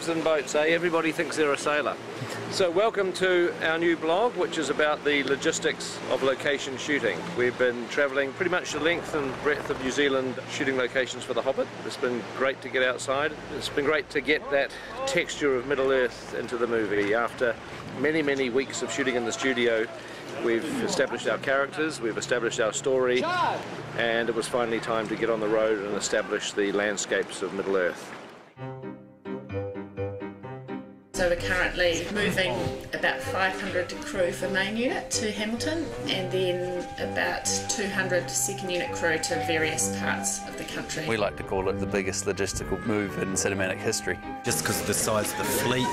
elves and boats, eh? Everybody thinks they're a sailor. So welcome to our new blog, which is about the logistics of location shooting. We've been travelling pretty much the length and breadth of New Zealand shooting locations for The Hobbit. It's been great to get outside. It's been great to get that texture of Middle-earth into the movie. After many, many weeks of shooting in the studio, we've established our characters, we've established our story, and it was finally time to get on the road and establish the landscapes of Middle-earth. So we're currently moving about 500 crew for main unit to Hamilton, and then about 200 second unit crew to various parts of the country. We like to call it the biggest logistical move in cinematic history. Just because of the size of the fleet,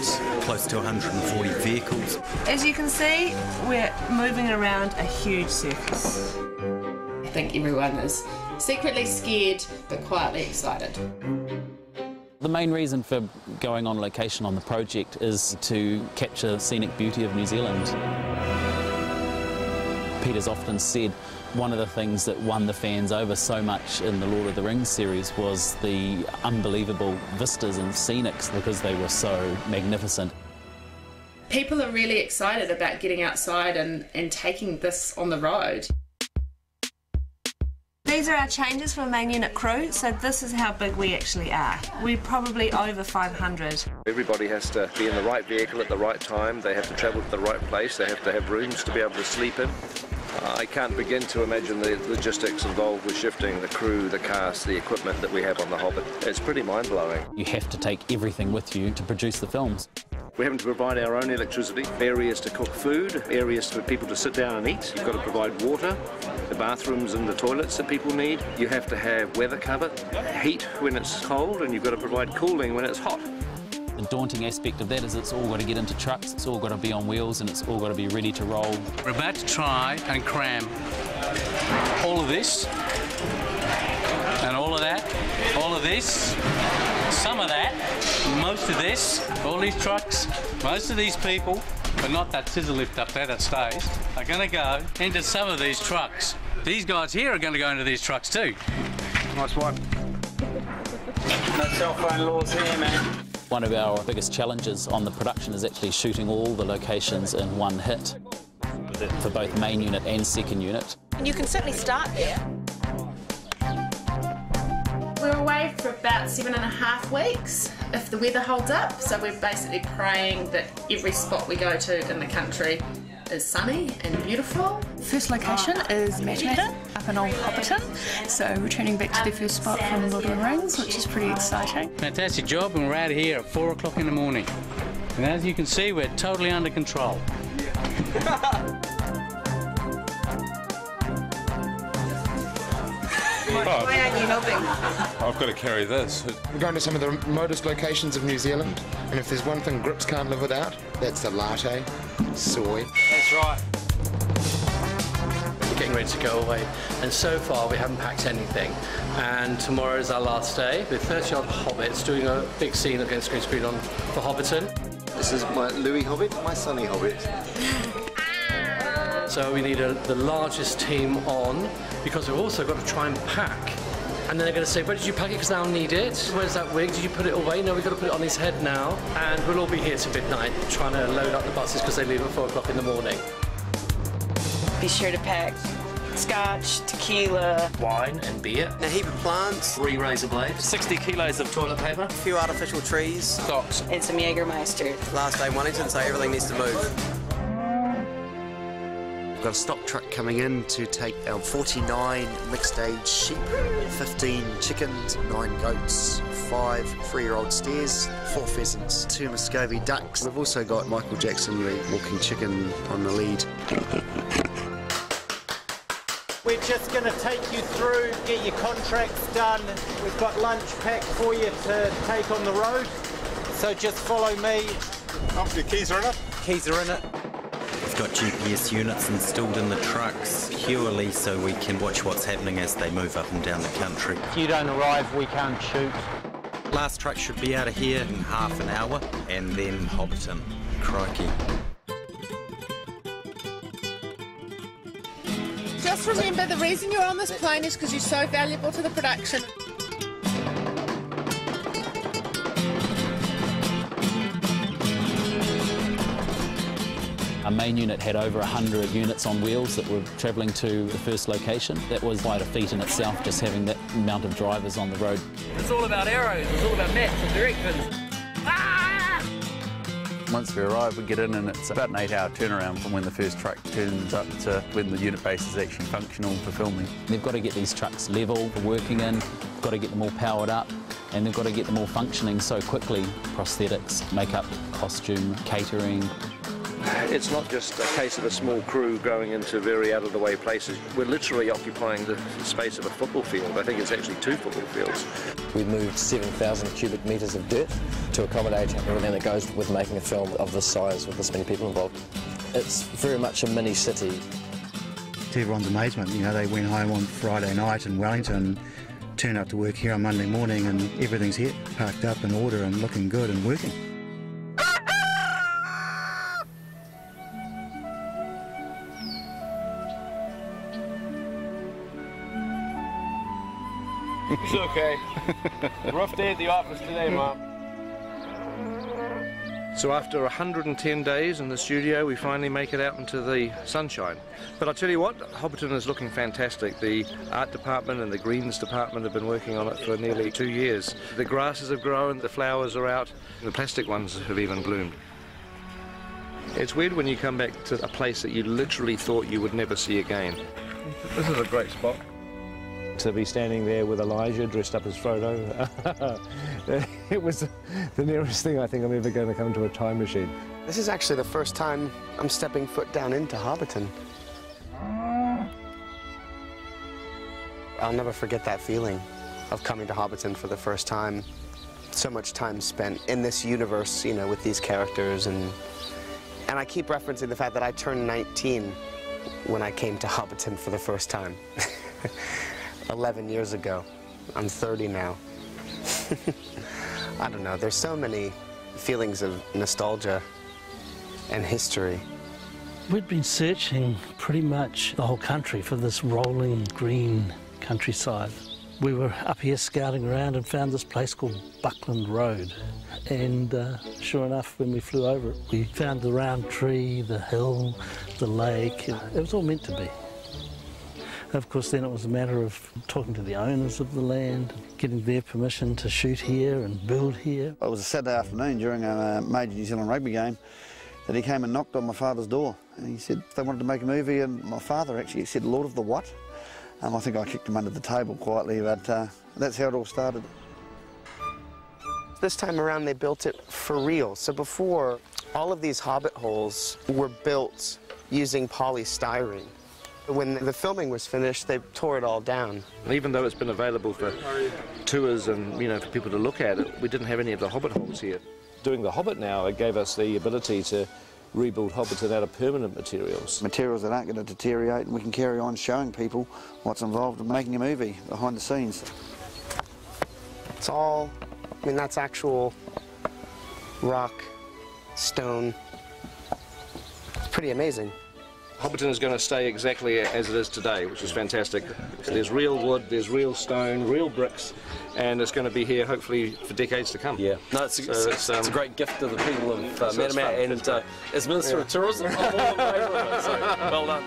close to 140 vehicles. As you can see, we're moving around a huge circus. I think everyone is secretly scared but quietly excited. The main reason for going on location on the project is to capture the scenic beauty of New Zealand. Peter's often said one of the things that won the fans over so much in the Lord of the Rings series was the unbelievable vistas and scenics because they were so magnificent. People are really excited about getting outside and taking this on the road. These are our changes for main unit crew, so this is how big we actually are. We're probably over 500. Everybody has to be in the right vehicle at the right time, they have to travel to the right place, they have to have rooms to be able to sleep in. I can't begin to imagine the logistics involved with shifting the crew, the cast, the equipment that we have on The Hobbit. It's pretty mind-blowing. You have to take everything with you to produce the films. We're having to provide our own electricity, areas to cook food, areas for people to sit down and eat. You've got to provide water, the bathrooms and the toilets that people need. You have to have weather cover, heat when it's cold, and you've got to provide cooling when it's hot. The daunting aspect of that is it's all got to get into trucks, it's all got to be on wheels, and it's all got to be ready to roll. We're about to try and cram all of this, and all of that, all of this, some of that, most of this, all these trucks, most of these people, but not that scissor lift up there that stays, are going to go into some of these trucks. These guys here are going to go into these trucks too. Nice one. No cell phone laws here, man. One of our biggest challenges on the production is actually shooting all the locations in one hit for both main unit and second unit. And you can certainly start there. We're away for about 7.5 weeks if the weather holds up, so we're basically praying that every spot we go to in the country is sunny and beautiful. First location is Matamata, up in Old Hobbiton, so returning back to the first spot from Lord of the Rings, which is pretty exciting. Fantastic job, and we're out here at 4 o'clock in the morning. And as you can see, we're totally under control. Why aren't you helping? I've got to carry this. We're going to some of the remotest locations of New Zealand, and if there's one thing grips can't live without, that's the latte, soy. That's right. We're getting ready to go away, and so far we haven't packed anything. And tomorrow is our last day with 30-odd hobbits doing a big scene against green screen for Hobbiton. This is my Louis Hobbit, my Sonny Hobbit. So we need the largest team on, because we've also got to try and pack. And then they're going to say, where did you pack it, because they'll need it? Where's that wig? Did you put it away? No, we've got to put it on his head now. And we'll all be here till midnight trying to load up the buses because they leave at 4 o'clock in the morning. Be sure to pack scotch, tequila, Wine and beer. A heap of plants. 3 razor blades. 60 kilos of toilet paper. A few artificial trees. Stocks. and some Jägermeister. Last day Wellington, so everything needs to move. We've got a stock truck coming in to take our 49 mixed-age sheep, 15 chickens, 9 goats, 5 3-year-old steers, 4 pheasants, 2 Muscovy ducks. We've also got Michael Jackson, the walking chicken, on the lead. We're just going to take you through, get your contracts done. We've got lunch packed for you to take on the road. So just follow me. Oh, the keys are in it? Keys are in it. We've got GPS units installed in the trucks purely so we can watch what's happening as they move up and down the country. If you don't arrive, we can't shoot. Last truck should be out of here in half an hour, and then Hobbiton. Crikey. Just remember, the reason you're on this plane is because you're so valuable to the production. Our main unit had over 100 units on wheels that were travelling to the first location. That was quite a feat in itself, just having that amount of drivers on the road. It's all about arrows, it's all about maps and directions. Once we arrive, we get in and it's about an 8-hour turnaround from when the first truck turns up to when the unit base is actually functional for filming. They've got to get these trucks level for working in, got to get them all powered up, and they've got to get them all functioning so quickly. Prosthetics, makeup, costume, catering. It's not just a case of a small crew going into very out-of-the-way places. We're literally occupying the space of a football field. I think it's actually 2 football fields. We moved 7,000 cubic metres of dirt to accommodate everything that goes with making a film of this size with this many people involved. It's very much a mini city. To everyone's amazement, you know, they went home on Friday night in Wellington, turned up to work here on Monday morning and everything's here, parked up in order and looking good and working. It's okay. Rough day at the office today, Mom. So after 110 days in the studio, we finally make it out into the sunshine. But I tell you what, Hobbiton is looking fantastic. The art department and the greens department have been working on it for nearly 2 years. The grasses have grown, the flowers are out, the plastic ones have even bloomed. It's weird when you come back to a place that you literally thought you would never see again. This is a great spot. To be standing there with Elijah dressed up as Frodo, it was the nearest thing I think I'm ever going to come to a time machine. This is actually the first time I'm stepping foot down into Hobbiton. I'll never forget that feeling of coming to Hobbiton for the first time. So much time spent in this universe, you know, with these characters, and I keep referencing the fact that I turned 19 when I came to Hobbiton for the first time. 11 years ago. I'm 30 now. I don't know, there's so many feelings of nostalgia and history. We'd been searching pretty much the whole country for this rolling green countryside. We were up here scouting around and found this place called Buckland Road. And sure enough, when we flew over it, we found the round tree, the hill, the lake. It was all meant to be. Of course, then it was a matter of talking to the owners of the land, getting their permission to shoot here and build here. It was a Saturday afternoon during a major New Zealand rugby game that he came and knocked on my father's door. And he said they wanted to make a movie, and my father actually said, Lord of the what? I think I kicked him under the table quietly, but that's how it all started. This time around, they built it for real. So before, all of these Hobbit holes were built using polystyrene. When the filming was finished, they tore it all down. Even though it's been available for tours and, you know, for people to look at it, we didn't have any of the Hobbit holes here. Doing the Hobbit now, it gave us the ability to rebuild Hobbiton out of permanent materials. Materials that aren't going to deteriorate, and we can carry on showing people what's involved in making a movie behind the scenes. It's all, I mean, that's actual rock, stone. It's pretty amazing. Hobbiton is going to stay exactly as it is today, which is fantastic. There's real wood, there's real stone, real bricks, and it's going to be here hopefully for decades to come. Yeah, no, it's a great gift to the people of Metamat, and as Minister of Tourism, I'm all in favour of it, so well done.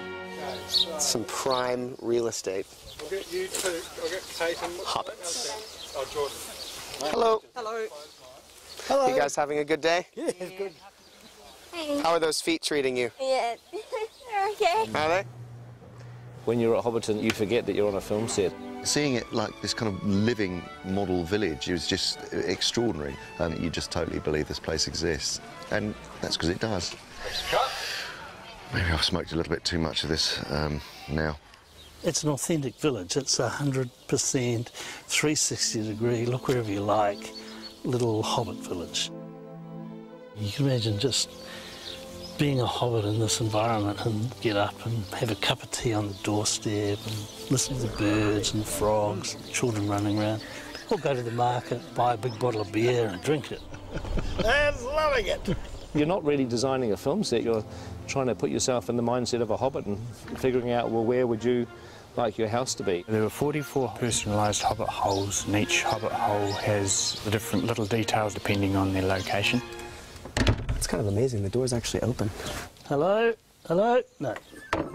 Some prime real estate. I'll get you two, I'll get Peyton. Hobbits. Oh, Jordan. Hello. Hello. Hello. You guys having a good day? Yeah, it's good. How are those feet treating you? Yeah, okay. Are they? When you're at Hobbiton, you forget that you're on a film set. Seeing it like this kind of living model village is just extraordinary, and you just totally believe this place exists, and that's because it does. Maybe I've smoked a little bit too much of this now. It's an authentic village. It's 100% 360 degree, look wherever you like, little Hobbit village. You can imagine just being a Hobbit in this environment and get up and have a cup of tea on the doorstep and listen to the birds and the frogs, and children running around, or go to the market, buy a big bottle of beer and drink it. I'm loving it. You're not really designing a film set, you're trying to put yourself in the mindset of a Hobbit and figuring out, well, where would you like your house to be? There were 44 personalised Hobbit holes, and each Hobbit hole has the different little details depending on their location. It's kind of amazing, the door's actually open. Hello? Hello? No,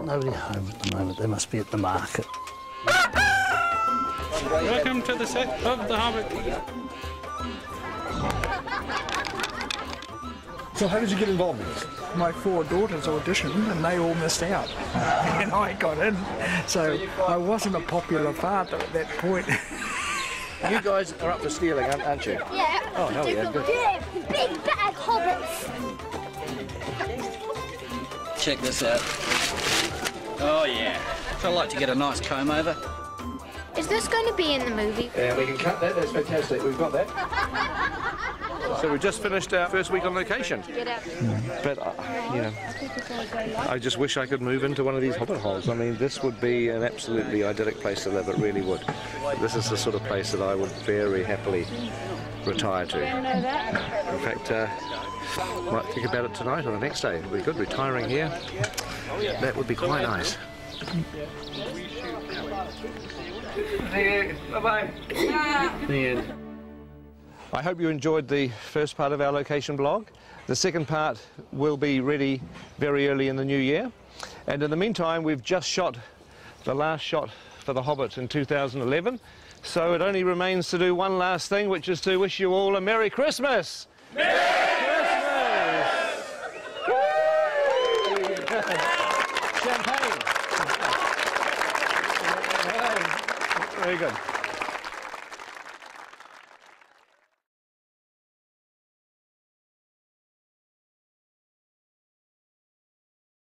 nobody home at the moment. They must be at the market. Welcome to the set of The Hobbit. So how did you get involved in this? My 4 daughters auditioned and they all missed out. And I got in. So I wasn't a popular father at that point. You guys are up for stealing, aren't you? Yeah. Oh, hell yeah, good. Big bad hobbits. Check this out. Oh yeah. So I'd like to get a nice comb over. Is this going to be in the movie? Yeah, we can cut that. That's fantastic. We've got that. So we've just finished our first week on location. But, you know, I just wish I could move into one of these hobbit holes. I mean, this would be an absolutely idyllic place to live. It really would. This is the sort of place that I would very happily retire to. In fact, might think about it tonight or the next day. It would be good retiring here. That would be quite nice. See you. Bye-bye. The end. I hope you enjoyed the first part of our location blog. The second part will be ready very early in the new year. And in the meantime, we've just shot the last shot for The Hobbit in 2011. So it only remains to do one last thing, which is to wish you all a Merry Christmas! Merry Christmas! Champagne! Very good.